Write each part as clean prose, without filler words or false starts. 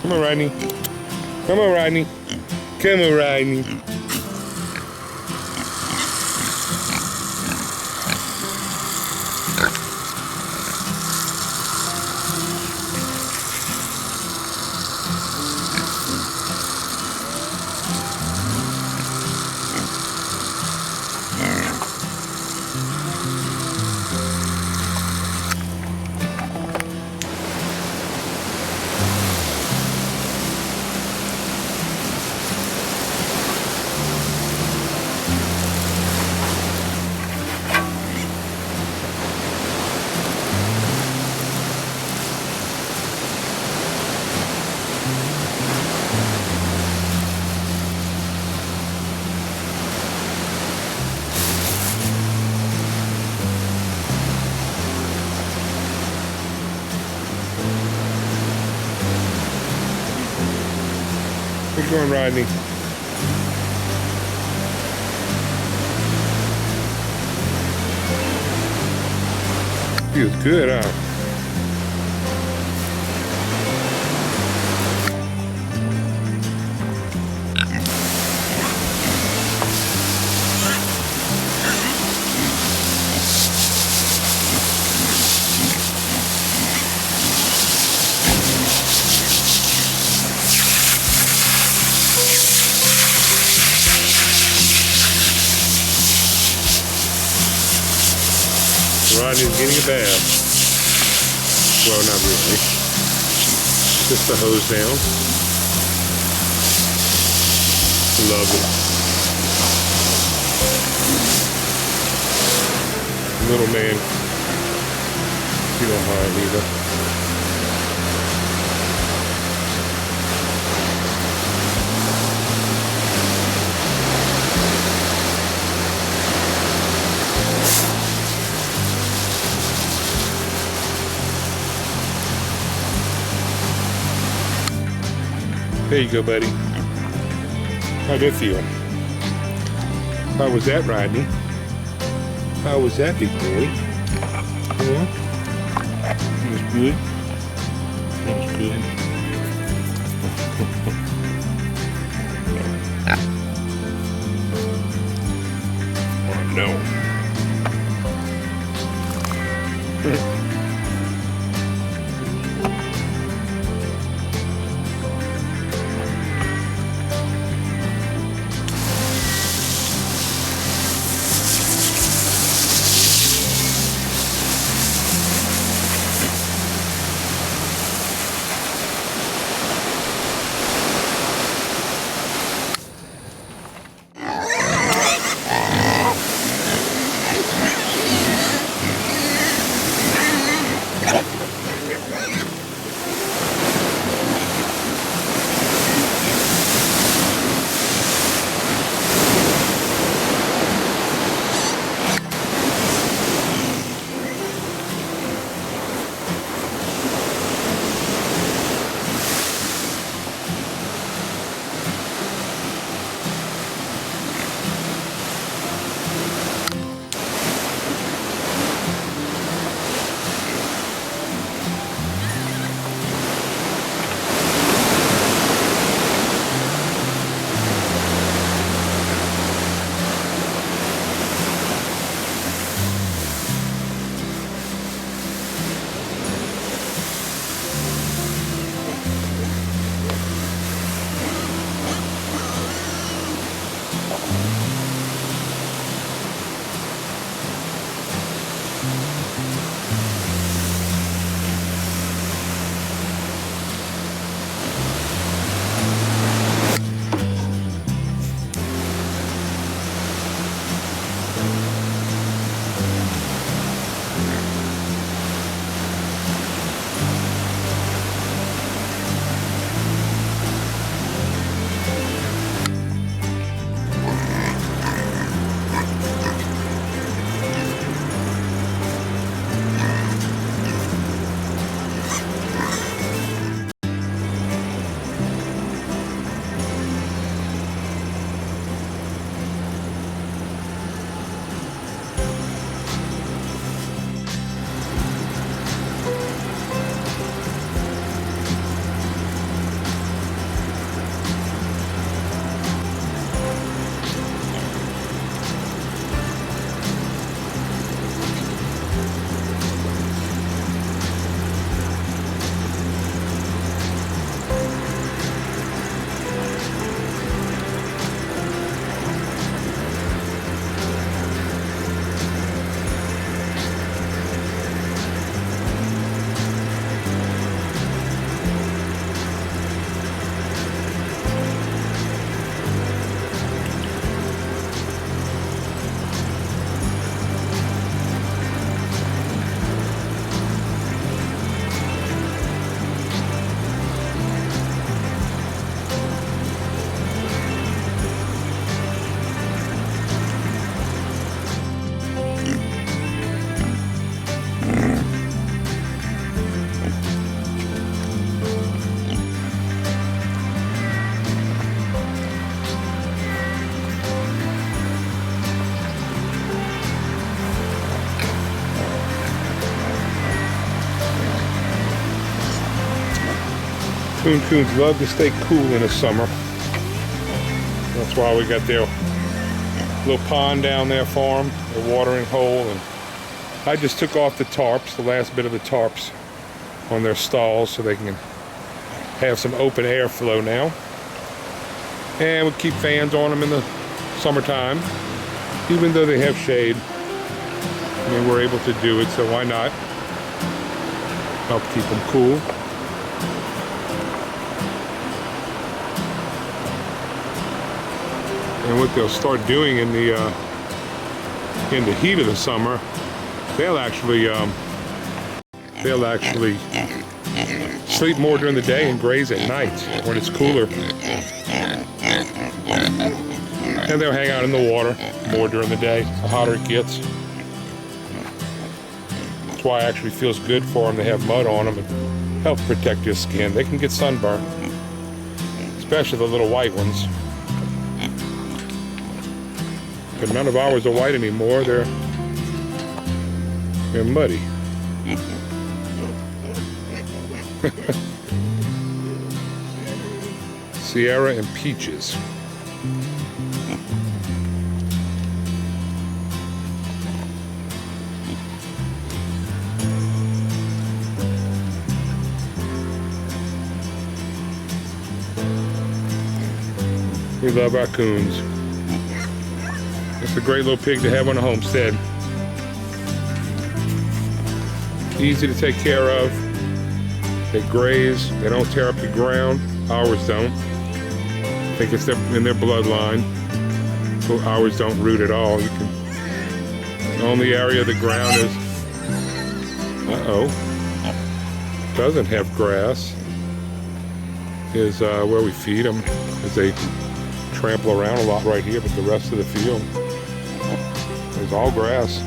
Come on, Rodney. Come on, Rodney. Come on, Rodney. Keep going, Rodney. Feels good, huh? Rodney's getting a bath. Well, not really. Just the hose down. Love it. Little man. He don't mind either. There you go, buddy. How'd that feel? How was that, Rodney? How was that, big boy? Yeah? It was good? It was good. Oh, no. Coons love to stay cool in the summer. That's why we got their little pond down there for them, the watering hole. And I just took off the tarps, the last bit of the tarps on their stalls, so they can have some open airflow now. And we keep fans on them in the summertime, even though they have shade. I mean, we're able to do it, so why not? Help keep them cool. And what they'll start doing in the heat of the summer, they'll actually sleep more during the day and graze at night when it's cooler. And they'll hang out in the water more during the day, the hotter it gets. That's why it actually feels good for them to have mud on them and help protect your skin. They can get sunburned, especially the little white ones. But none of ours are white anymore. They're muddy. Sierra and Peaches. We love our coons. It's a great little pig to have on a homestead. Easy to take care of. They graze. They don't tear up the ground. Ours don't. I think it's in their bloodline. So ours don't root at all. You can. The only area of the ground is. Doesn't have grass. Is where we feed them. As they trample around a lot right here, but the rest of the field is all grass.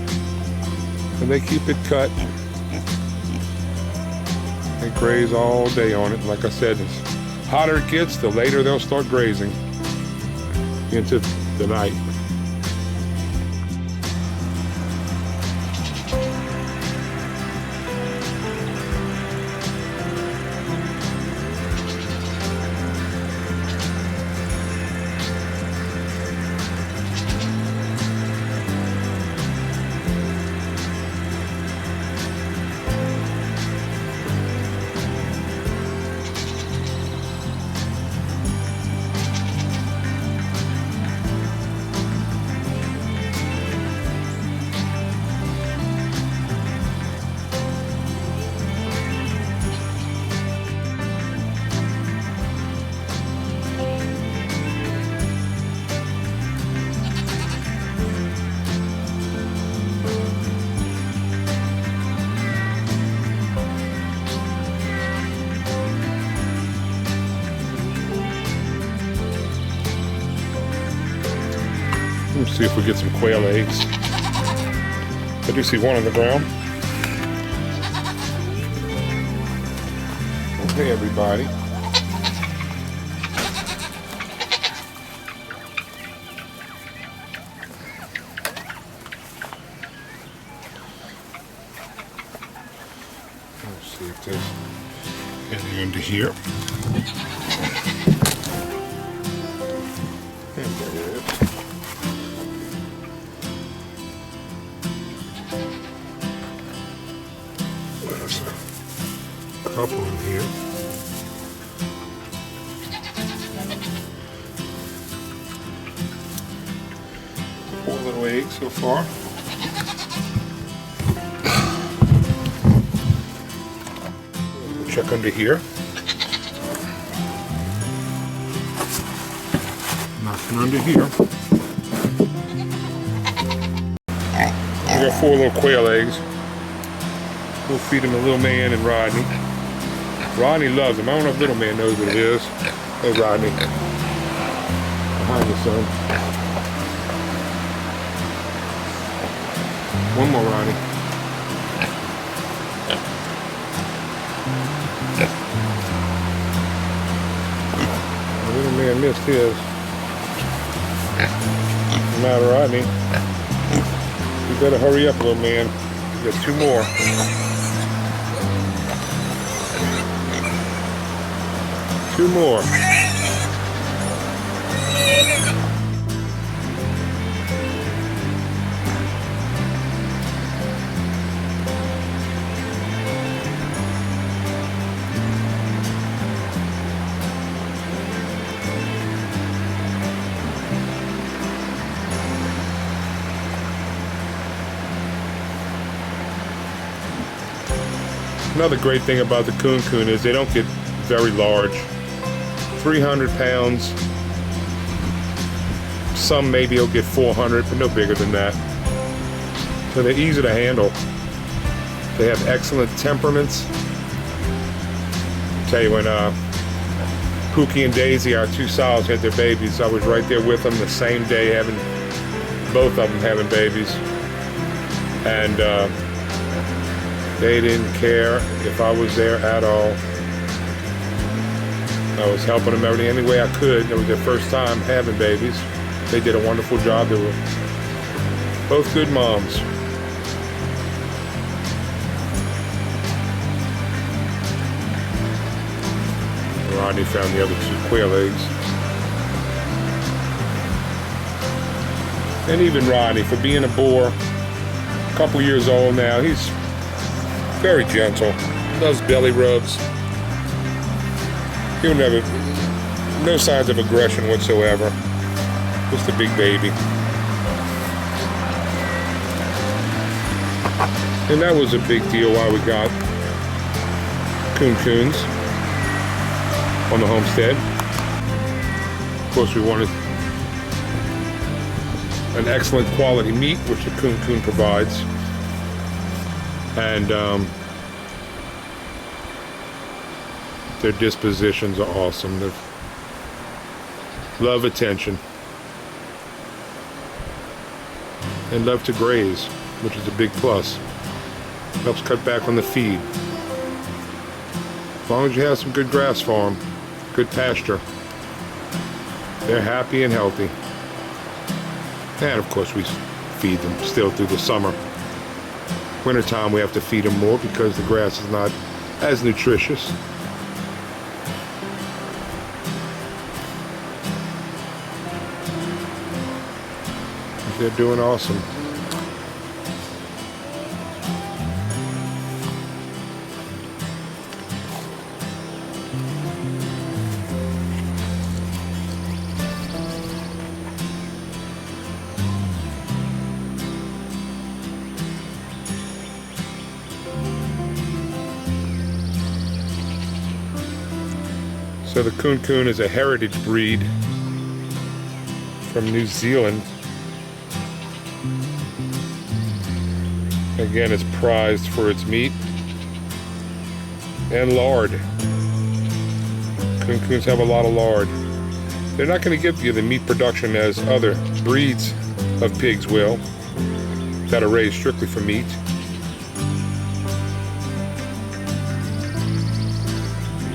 And they keep it cut. They graze all day on it. Like I said, as hotter it gets, the later they'll start grazing into the night. Let's see if we get some quail eggs. I do see one on the ground. Okay, everybody. Let's see if there's anything under here. And there it is. There's a couple in here. Four little eggs so far. We'll check under here. Nothing under here. We got four little quail eggs. We'll feed them to Little Man and Rodney. Rodney loves them. I don't know if Little Man knows what it is. Hey, Rodney. Behind you, son. One more, Rodney. Little Man missed his. No matter, Rodney. You better hurry up, Little Man. You got two more. Two more. Another great thing about the Kune is they don't get very large. 300 pounds. Some maybe will get 400, but no bigger than that. So they're easy to handle. They have excellent temperaments. Tell you, when Pookie and Daisy, our two sows, had their babies, I was right there with them the same day, having both of them having babies. And they didn't care if I was there at all. I was helping them any way I could. It was their first time having babies. They did a wonderful job. They were both good moms. Rodney found the other two quail eggs. And even Rodney, for being a boar, a couple years old now, he's very gentle, does belly rubs. He'll never, no signs of aggression whatsoever. Just a big baby. And that was a big deal why we got Kunes on the homestead. Of course, we wanted an excellent quality meat, which the Kune provides. And their dispositions are awesome. They love attention and love to graze, which is a big plus. Helps cut back on the feed. As long as you have some good grass for them, good pasture, they're happy and healthy. And of course we feed them still through the summer. Wintertime we have to feed them more because the grass is not as nutritious. They're doing awesome. So the Kune is a heritage breed from New Zealand. Again, it's prized for its meat and lard. Kunes have a lot of lard. They're not going to give you the meat production as other breeds of pigs will, that are raised strictly for meat.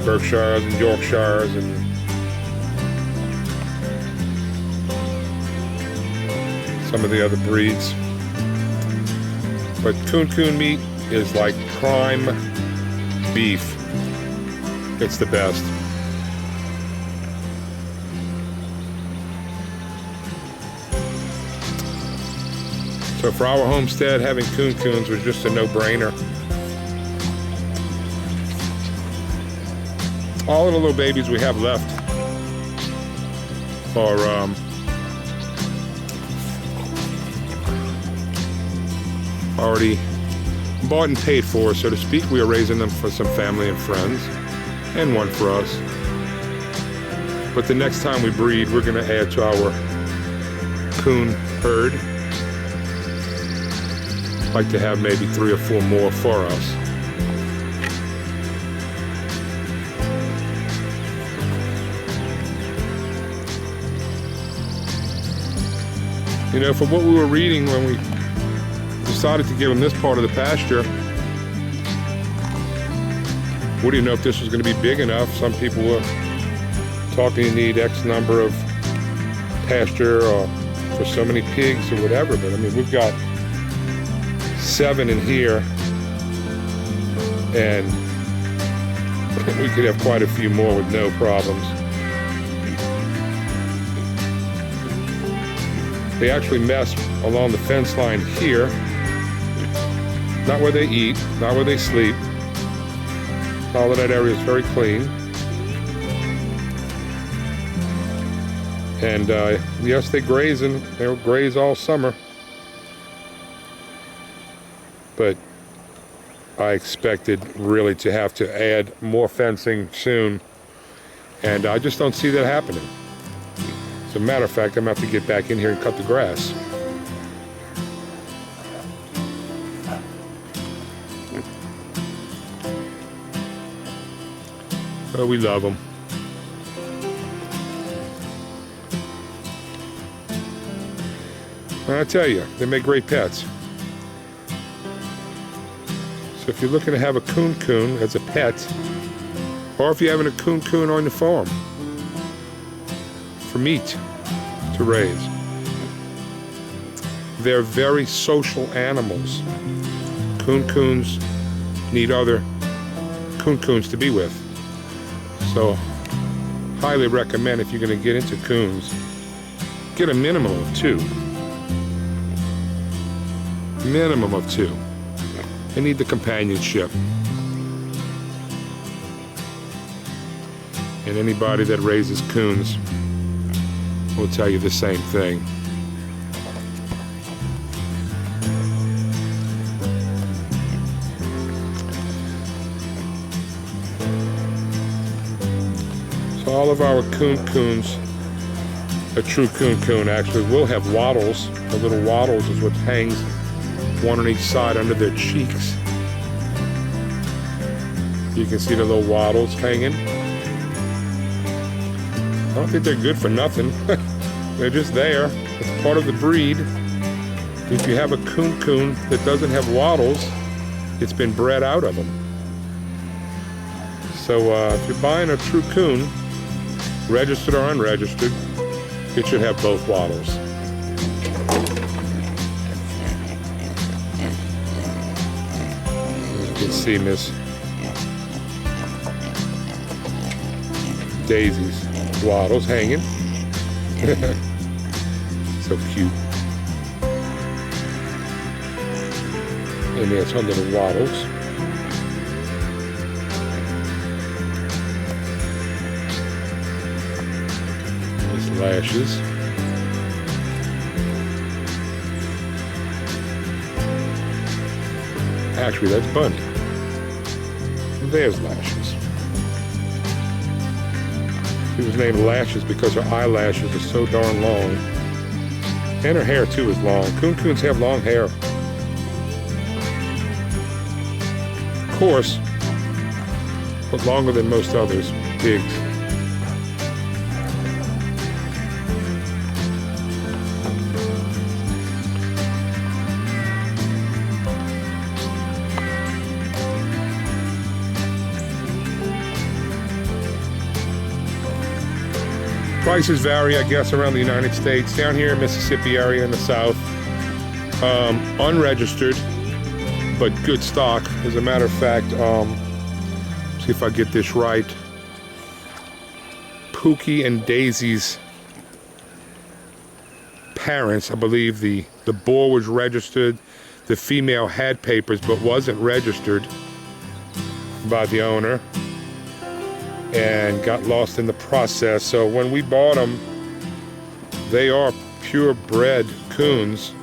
Berkshires and Yorkshires and some of the other breeds. But Kune meat is like prime beef. It's the best. So for our homestead, having Kunes was just a no-brainer. All of the little babies we have left are already bought and paid for, so to speak. We are raising them for some family and friends, and one for us. But the next time we breed, we're going to add to our Kune herd. I'd like to have maybe 3 or 4 more for us. You know, from what we were reading when we decided to give them this part of the pasture, we didn't know if this was going to be big enough. Some people were talking you need X number of pasture or for so many pigs or whatever, but I mean, we've got 7 in here and we could have quite a few more with no problems. They actually mess along the fence line here. Not where they eat, not where they sleep. All of that area is very clean. And yes, they graze, and they'll graze all summer. But I expected really to have to add more fencing soon, and I just don't see that happening. As a matter of fact, I'm going to have to get back in here and cut the grass. Oh, we love them. I tell you, they make great pets. So if you're looking to have a coon as a pet, or if you're having a coon on the farm for meat to raise, they're very social animals. Coons need other coons to be with. So, highly recommend, if you're going to get into coons, get a minimum of 2. Minimum of 2. They need the companionship. And anybody that raises coons will tell you the same thing. So all of our coons, a true coon actually, will have wattles. The little wattles is what hangs one on each side under their cheeks. You can see the little wattles hanging. I don't think they're good for nothing. They're just there. It's part of the breed. If you have a coon that doesn't have wattles, it's been bred out of them. So if you're buying a true coon, registered or unregistered, it should have both wattles. You can see Miss Daisy's wattles hanging. So cute. And there's her little wattles. There's lashes. Actually, that's Bunny. There's Lashes. She was named Lashes because her eyelashes are so darn long. And her hair, too, is long. Coons have long hair. Of course, but longer than most others, pigs. Prices vary, I guess, around the United States. Down here in Mississippi area in the South, unregistered, but good stock. As a matter of fact, see if I get this right. Pookie and Daisy's parents, I believe the boar was registered. The female had papers but wasn't registered by the owner and got lost in the process. So when we bought them, they are purebred coons.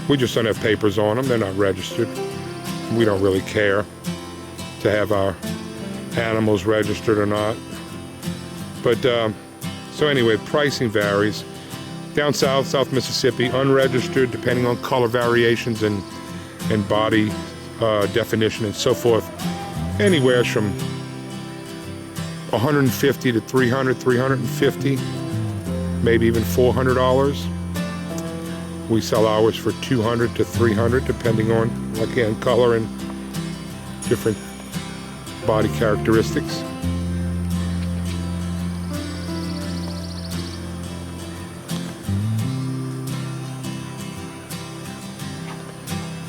We just don't have papers on them. They're not registered. We don't really care to have our animals registered or not. But so anyway, pricing varies. Down south, South Mississippi, unregistered, depending on color variations and body definition and so forth, anywhere from $150 to $300, $350, maybe even $400. We sell ours for $200 to $300, depending on, again, color and different body characteristics.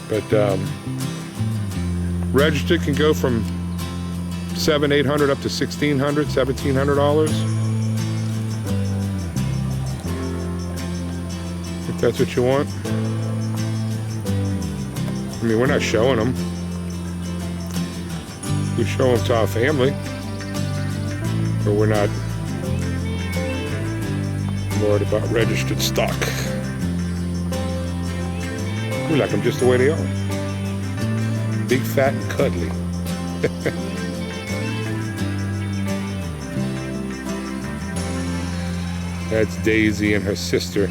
But registered can go from $700, $800 up to $1,600, $1,700. If that's what you want. I mean, we're not showing them. We show them to our family, but we're not worried about registered stock. We like them just the way they are. Big, fat, and cuddly. That's Daisy and her sister,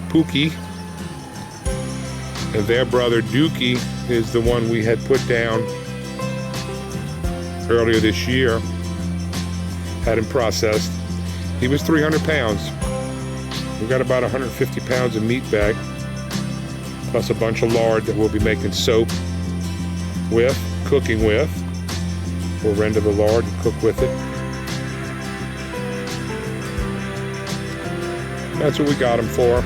Pookie. And their brother, Dookie, is the one we had put down earlier this year. Had him processed. He was 300 pounds. We got about 150 pounds of meat back, plus a bunch of lard that we'll be making soap with, cooking with. We'll render the lard and cook with it. That's what we got him for.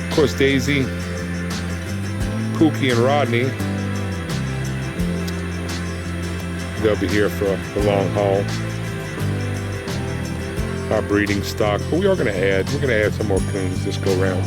Of course, Daisy, Pookie, and Rodney, they'll be here for the long haul. Our breeding stock, but we are going to add. We're going to add some more Kunes this go round.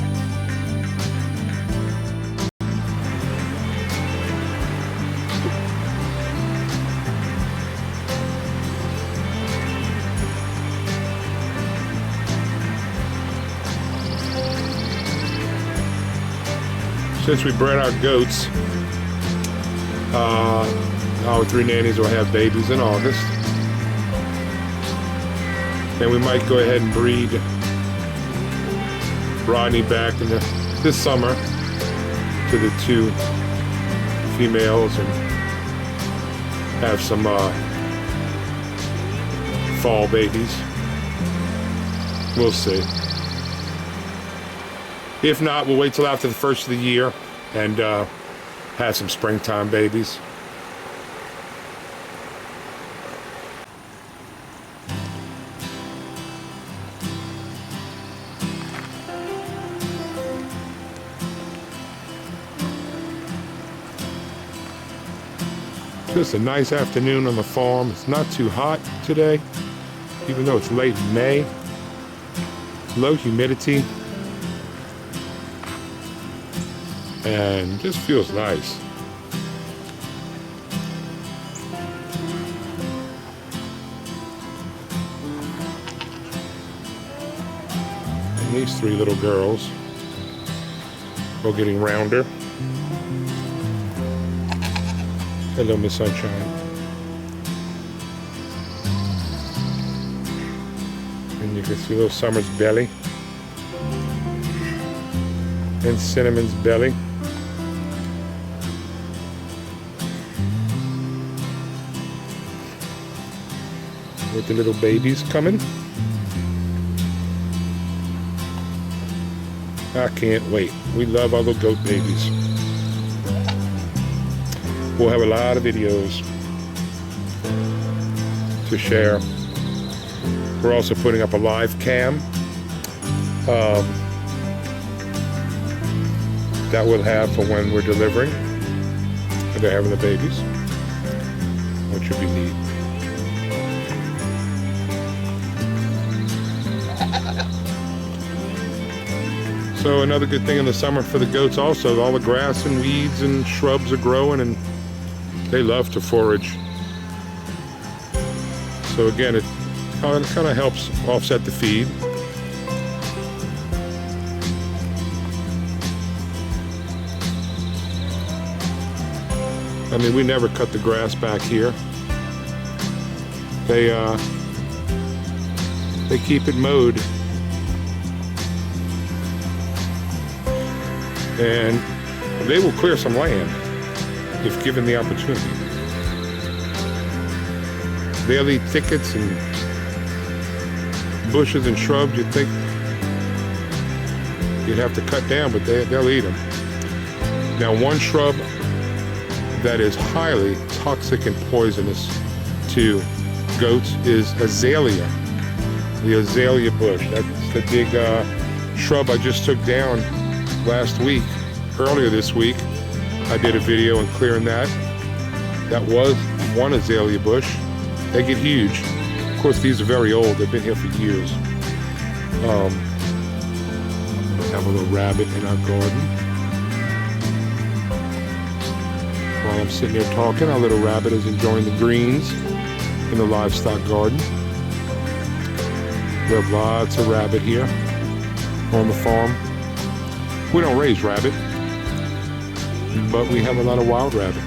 Since we bred our goats, our 3 nannies will have babies in August. And we might go ahead and breed Rodney back in this summer to the 2 females and have some fall babies. We'll see. If not, we'll wait till after the first of the year and have some springtime babies. Just a nice afternoon on the farm. It's not too hot today, even though it's late May. Low humidity. And just feels nice. And these 3 little girls are getting rounder. Hello, Miss Sunshine. And you can see little Summer's belly. And Cinnamon's belly. With the little babies coming. I can't wait. We love our little goat babies. We'll have a lot of videos to share. We're also putting up a live cam that we'll have for when we're delivering and they're having the babies, which should be neat. So another good thing in the summer for the goats also, all the grass and weeds and shrubs are growing and they love to forage. So again, it kind of helps offset the feed. I mean, we never cut the grass back here. They keep it mowed. And they will clear some land if given the opportunity. They'll eat thickets and bushes and shrubs you'd think you'd have to cut down, but they'll eat them. Now, one shrub that is highly toxic and poisonous to goats is azalea. The azalea bush. That's the big shrub I just took down last week. Earlier this week, I did a video on clearing that. That was one azalea bush. They get huge. Of course, these are very old. They've been here for years. Have a little rabbit in our garden. While I'm sitting here talking, our little rabbit is enjoying the greens in the livestock garden. We have lots of rabbit here on the farm. We don't raise rabbit, but we have a lot of wild rabbit.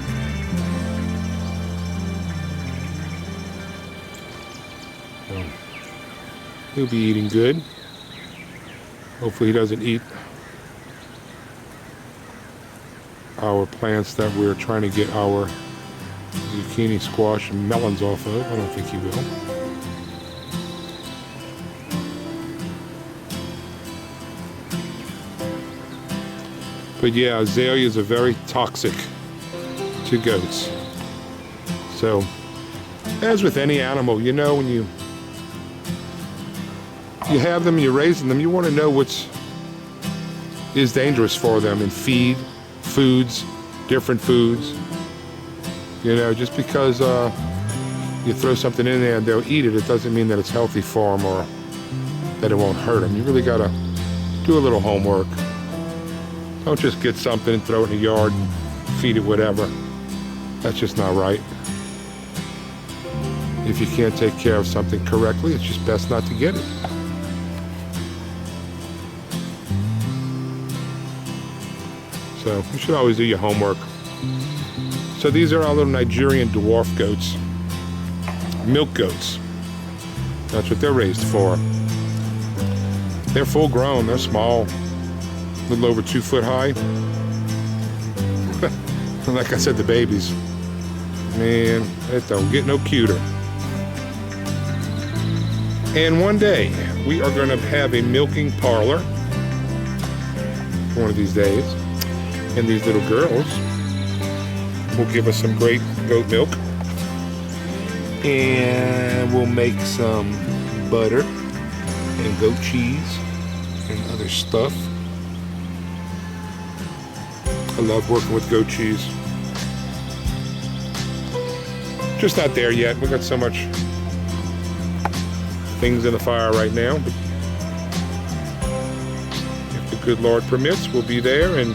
So, he'll be eating good. Hopefully he doesn't eat our plants that we're trying to get our zucchini, squash, and melons off of. I don't think he will. But yeah, azaleas are very toxic to goats. So, as with any animal, you know, when you have them and you're raising them, you want to know what is dangerous for them in feed, foods, different foods. You know, just because you throw something in there and they'll eat it, it doesn't mean that it's healthy for them or that it won't hurt them. You really got to do a little homework. Don't just get something and throw it in the yard and feed it whatever. That's just not right. If you can't take care of something correctly, it's just best not to get it. So you should always do your homework. So these are our little Nigerian dwarf goats. Milk goats. That's what they're raised for. They're full grown, they're small. A little over 2 foot high. Like I said, the babies. Man, it don't get no cuter. And one day, we are going to have a milking parlor. One of these days. And these little girls will give us some great goat milk. And we'll make some butter and goat cheese and other stuff. I love working with goat cheese. Just not there yet. We got so much things in the fire right now. But if the good Lord permits, we'll be there and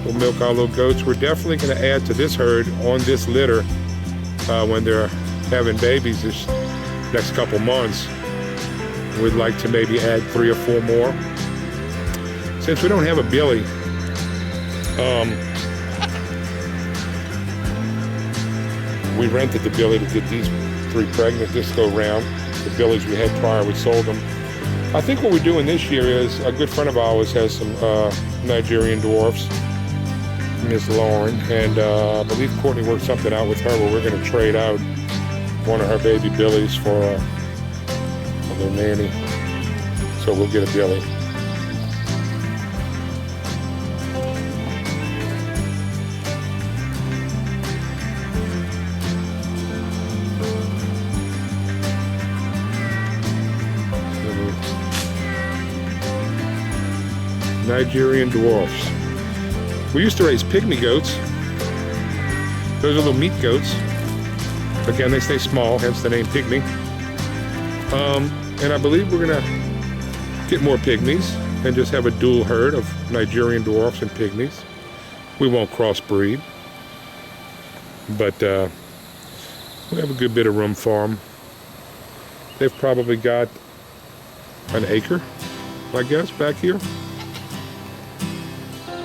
we'll milk our little goats. We're definitely going to add to this herd on this litter when they're having babies this next couple months. We'd like to maybe add 3 or 4 more. Since we don't have a billy, we rented the billy to get these 3 pregnant this go round. The billies we had prior, we sold them. I think what we're doing this year is a good friend of ours has some Nigerian dwarfs, Miss Lauren, and I believe Courtney worked something out with her where we're going to trade out one of her baby billies for a little nanny. So we'll get a billy. Nigerian dwarfs. We used to raise pygmy goats. Those are little meat goats. Again, they stay small, hence the name pygmy. And I believe we're gonna get more pygmies and just have a dual herd of Nigerian dwarfs and pygmies. We won't crossbreed, but we have a good bit of room for them. They've probably got an acre, I guess, back here.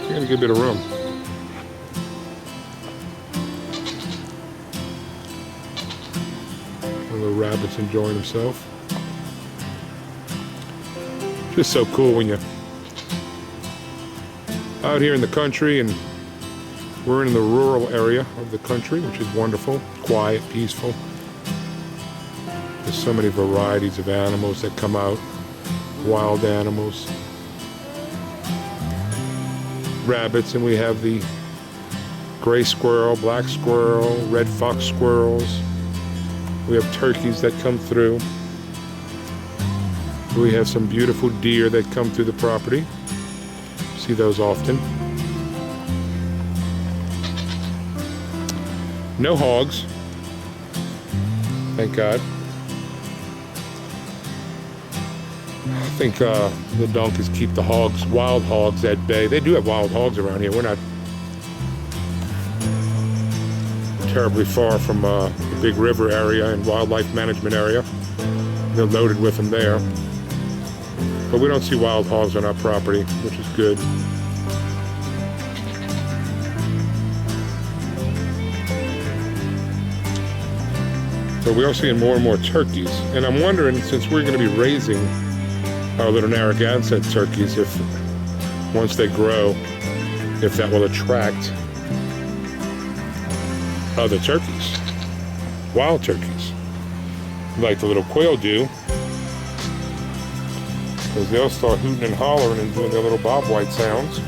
Got a good bit of room. The little rabbit's enjoying himself. Just so cool when you're out here in the country, and we're in the rural area of the country, which is wonderful, quiet, peaceful. There's so many varieties of animals that come out, wild animals. Rabbits, and we have the gray squirrel, black squirrel, red fox squirrels. We have turkeys that come through. We have some beautiful deer that come through the property. See those often. No hogs. Thank God. I think the donkeys keep the hogs, wild hogs at bay. They do have wild hogs around here. We're not terribly far from the big river area and wildlife management area. They're loaded with them there. But we don't see wild hogs on our property, which is good. So we are seeing more and more turkeys. And I'm wondering, since we're going to be raising our little Narragansett turkeys, if once they grow, if that will attract other turkeys, wild turkeys, like the little quail do, because they'll start hooting and hollering and doing their little bobwhite sounds.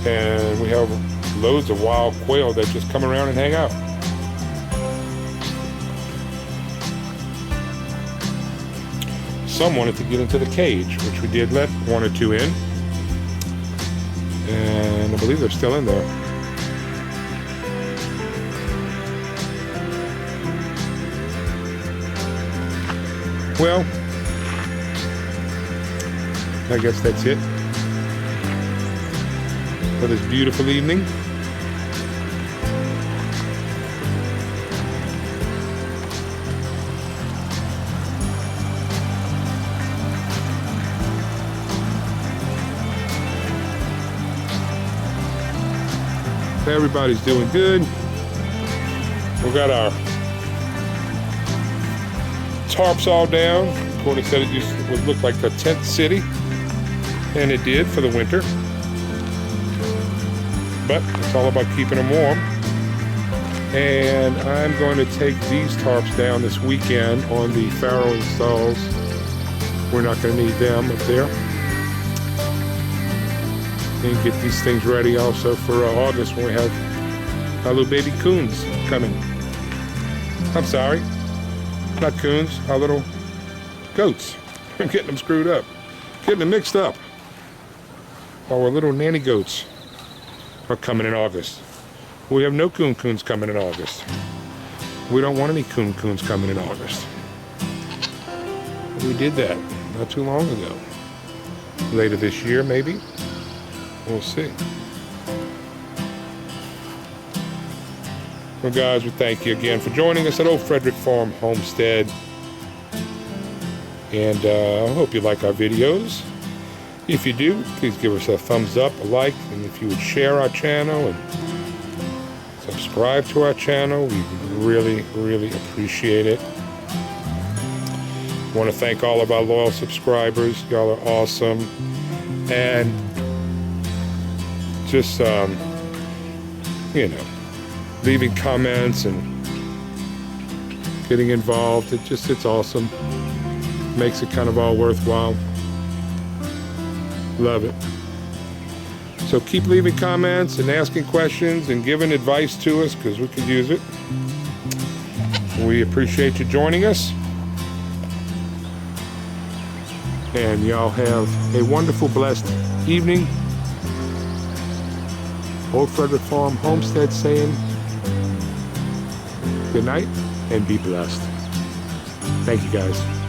And we have loads of wild quail that just come around and hang out. Some wanted to get into the cage, which we did let one or two in. And I believe they're still in there. Well, I guess that's it for this beautiful evening. Everybody's doing good. We got our tarps all down. Kune said it would look like a tent city, and it did for the winter. But it's all about keeping them warm. And I'm going to take these tarps down this weekend on the farrowing stalls. We're not going to need them up there. And get these things ready also for August when we have our little baby coons coming. I'm sorry, not coons, our little goats. I'm getting them screwed up, getting them mixed up. Our little nanny goats are coming in August. We have no coons coming in August. We don't want any coons coming in August. We did that not too long ago. Later this year, maybe. We'll see. Well, guys, we thank you again for joining us at Old Frederick Farm Homestead. And I hope you like our videos. If you do, please give us a thumbs up, a like, and if you would share our channel and subscribe to our channel, we really, really appreciate it. I want to thank all of our loyal subscribers. Y'all are awesome. And just, you know, leaving comments and getting involved. It's awesome. Makes it kind of all worthwhile. Love it. So keep leaving comments and asking questions and giving advice to us, because we could use it. We appreciate you joining us. And y'all have a wonderful, blessed evening. Old Frederick Farm Homestead saying good night and be blessed. Thank you, guys.